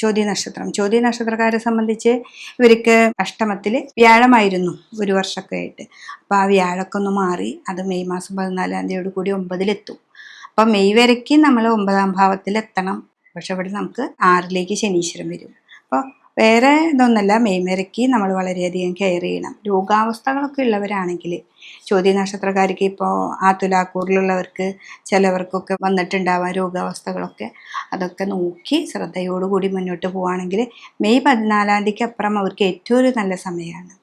ചോദ്യ നക്ഷത്രക്കാരെ സംബന്ധിച്ച് ഇവർക്ക് അഷ്ടമത്തിൽ വ്യാഴമായിരുന്നു ഒരു വർഷമൊക്കെ ആയിട്ട്. അപ്പോൾ ആ വ്യാഴമൊക്കെ ഒന്ന് മാറി അത് മെയ് മാസം 14-ാം തീയതിയോട് കൂടി 9-ലെത്തും. അപ്പം മെയ് വരയ്ക്ക് നമ്മൾ 9-ാം ഭാവത്തിൽ എത്തണം. പക്ഷെ ഇവിടെ നമുക്ക് 6-ലേക്ക് ശനീശ്വരൻ വരും. അപ്പോൾ വേറെ ഇതൊന്നല്ല, മെയ് വരയ്ക്ക് നമ്മൾ വളരെയധികം കെയർ ചെയ്യണം. രോഗാവസ്ഥകളൊക്കെ ഉള്ളവരാണെങ്കിൽ ചോദ്യ നക്ഷത്രക്കാർക്ക് ഇപ്പോൾ ആ തുലാക്കൂറിലുള്ളവർക്ക് ചിലവർക്കൊക്കെ വന്നിട്ടുണ്ടാവാം രോഗാവസ്ഥകളൊക്കെ. അതൊക്കെ നോക്കി ശ്രദ്ധയോടുകൂടി മുന്നോട്ട് പോവുകയാണെങ്കിൽ മെയ് 14-ാം തീയതിക്ക് അപ്പുറം അവർക്ക് ഏറ്റവും ഒരു നല്ല സമയമാണ്.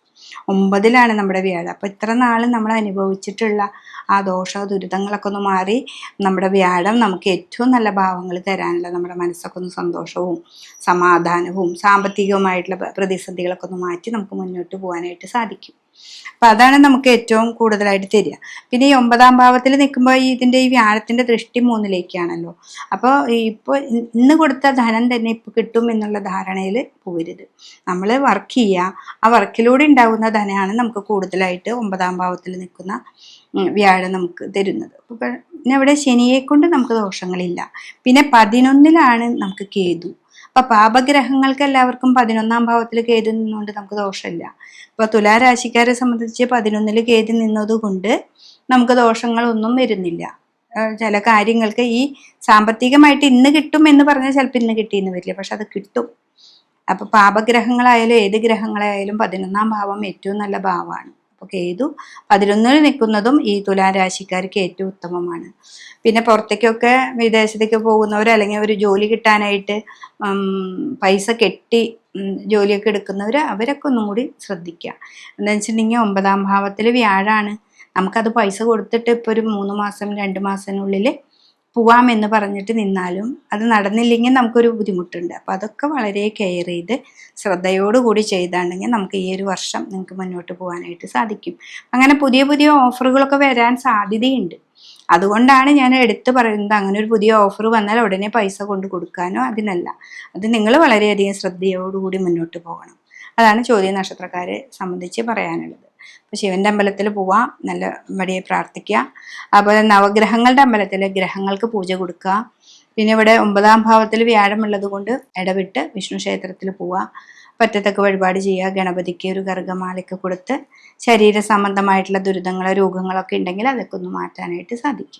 9-ലാണ് നമ്മുടെ വ്യാഴം. അപ്പോൾ ഇത്ര നാൾ നമ്മൾ അനുഭവിച്ചിട്ടുള്ള ആ ദോഷ ദുരിതങ്ങളൊക്കെ ഒന്ന് മാറി നമ്മുടെ വ്യാഴം നമുക്ക് ഏറ്റവും നല്ല ഭാവങ്ങൾ തരാനുള്ള നമ്മുടെ മനസ്സൊക്കെ ഒന്ന് സന്തോഷവും സമാധാനവും സാമ്പത്തികവുമായിട്ടുള്ള പ്രതിസന്ധികളൊക്കെ ഒന്ന് മാറ്റി നമുക്ക് മുന്നോട്ട് പോകാനായിട്ട് സാധിക്കും. അപ്പം അതാണ് നമുക്ക് ഏറ്റവും കൂടുതലായിട്ട് തരിക. പിന്നെ ഈ 9-ാം ഭാവത്തിൽ നിൽക്കുമ്പോൾ ഇതിൻ്റെ ഈ വ്യാഴത്തിൻ്റെ ദൃഷ്ടി 3-ലേക്കാണല്ലോ. അപ്പോൾ ഇപ്പോൾ ഇന്ന് കൊടുത്ത ധനം തന്നെ ഇപ്പോൾ കിട്ടും എന്നുള്ള ധാരണയിൽ പോകരുത്. നമ്മൾ വർക്ക് ചെയ്യുക, ആ വർക്കിലൂടെ ഉണ്ടാകുന്ന ധനമാണ് നമുക്ക് കൂടുതലായിട്ട് 9-ാം ഭാവത്തിൽ നിൽക്കുന്ന വ്യാഴം നമുക്ക് തരുന്നത്. പിന്നെ അവിടെ ശനിയെ കൊണ്ട് നമുക്ക് ദോഷങ്ങളില്ല. പിന്നെ 11-ലാണ് നമുക്ക് കേതു. അപ്പം പാപഗ്രഹങ്ങൾക്ക് എല്ലാവർക്കും 11-ാം ഭാവത്തിൽ കേതു നിന്നുകൊണ്ട് നമുക്ക് ദോഷമില്ല. ഇപ്പോൾ തുലാരാശിക്കാരെ സംബന്ധിച്ച് 11-ൽ കേതു നിന്നതുകൊണ്ട് നമുക്ക് ദോഷങ്ങളൊന്നും വരുന്നില്ല. ചില കാര്യങ്ങൾക്ക് ഈ സാമ്പത്തികമായിട്ട് ഇന്ന് കിട്ടും എന്ന് പറഞ്ഞാൽ ചിലപ്പോൾ ഇന്ന് കിട്ടിയെന്ന് വരില്ല, പക്ഷെ അത് കിട്ടും. അപ്പോൾ പാപഗ്രഹങ്ങളായാലും ഏത് ഗ്രഹങ്ങളായാലും 11-ാം ഭാവം ഏറ്റവും നല്ല ഭാവമാണ്. അപ്പോൾ കേതു 11-ൽ നിൽക്കുന്നതും ഈ തുലാരാശിക്കാർക്ക് ഏറ്റവും ഉത്തമമാണ്. പിന്നെ പുറത്തേക്കൊക്കെ വിദേശത്തേക്ക് പോകുന്നവർ അല്ലെങ്കിൽ ഒരു ജോലി കിട്ടാനായിട്ട് പൈസ കെട്ടി ജോലിയൊക്കെ എടുക്കുന്നവർ അവരൊക്കെ ഒന്നും കൂടി ശ്രദ്ധിക്കുക. എന്താണെന്ന് വെച്ചിട്ടുണ്ടെങ്കിൽ 9-ാം ഭാവത്തിൽ വ്യാഴമാണ്. നമുക്കത് പൈസ കൊടുത്തിട്ട് ഇപ്പോൾ ഒരു 3 മാസം 2 മാസത്തിനുള്ളിൽ പോവാമെന്ന് പറഞ്ഞിട്ട് നിന്നാലും അത് നടന്നില്ലെങ്കിൽ നമുക്കൊരു ബുദ്ധിമുട്ടുണ്ട്. അപ്പോൾ അതൊക്കെ വളരെ കെയർ ചെയ്ത് ശ്രദ്ധയോടുകൂടി ചെയ്താണെങ്കിൽ നമുക്ക് ഈ ഒരു വർഷം നിങ്ങൾക്ക് മുന്നോട്ട് പോകാനായിട്ട് സാധിക്കും. അങ്ങനെ പുതിയ പുതിയ ഓഫറുകളൊക്കെ വരാൻ സാധ്യതയുണ്ട്. അതുകൊണ്ടാണ് ഞാൻ എടുത്തു പറയുന്നത്, അങ്ങനെ ഒരു പുതിയ ഓഫർ വന്നാൽ ഉടനെ പൈസ കൊണ്ട് കൊടുക്കാനോ അതിനല്ല. അത് നിങ്ങൾ വളരെയധികം ശ്രദ്ധയോടുകൂടി മുന്നോട്ട് പോകണം. അതാണ് ചോദ്യ നക്ഷത്രക്കാരെ സംബന്ധിച്ച് പറയാനുള്ളത്. അപ്പോൾ ശിവൻ്റെ അമ്പലത്തിൽ പോവാം, നല്ല വടിയെ പ്രാർത്ഥിക്കുക. അതുപോലെ നവഗ്രഹങ്ങളുടെ അമ്പലത്തിൽ ഗ്രഹങ്ങൾക്ക് പൂജ കൊടുക്കുക. പിന്നെ ഇവിടെ 9-ാം ഭാവത്തിൽ വ്യാഴമുള്ളത് കൊണ്ട് ഇടവിട്ട് വിഷ്ണു ക്ഷേത്രത്തിൽ പോവുക, പറ്റത്തൊക്കെ വഴിപാട് ചെയ്യുക, ഗണപതിക്ക് ഒരു ഗർഗമാലയൊക്കെ കൊടുത്ത് ശരീര സംബന്ധമായിട്ടുള്ള ദുരിതങ്ങളോ രോഗങ്ങളൊക്കെ ഉണ്ടെങ്കിൽ അതൊക്കെ ഒന്ന് മാറ്റാനായിട്ട് സാധിക്കും.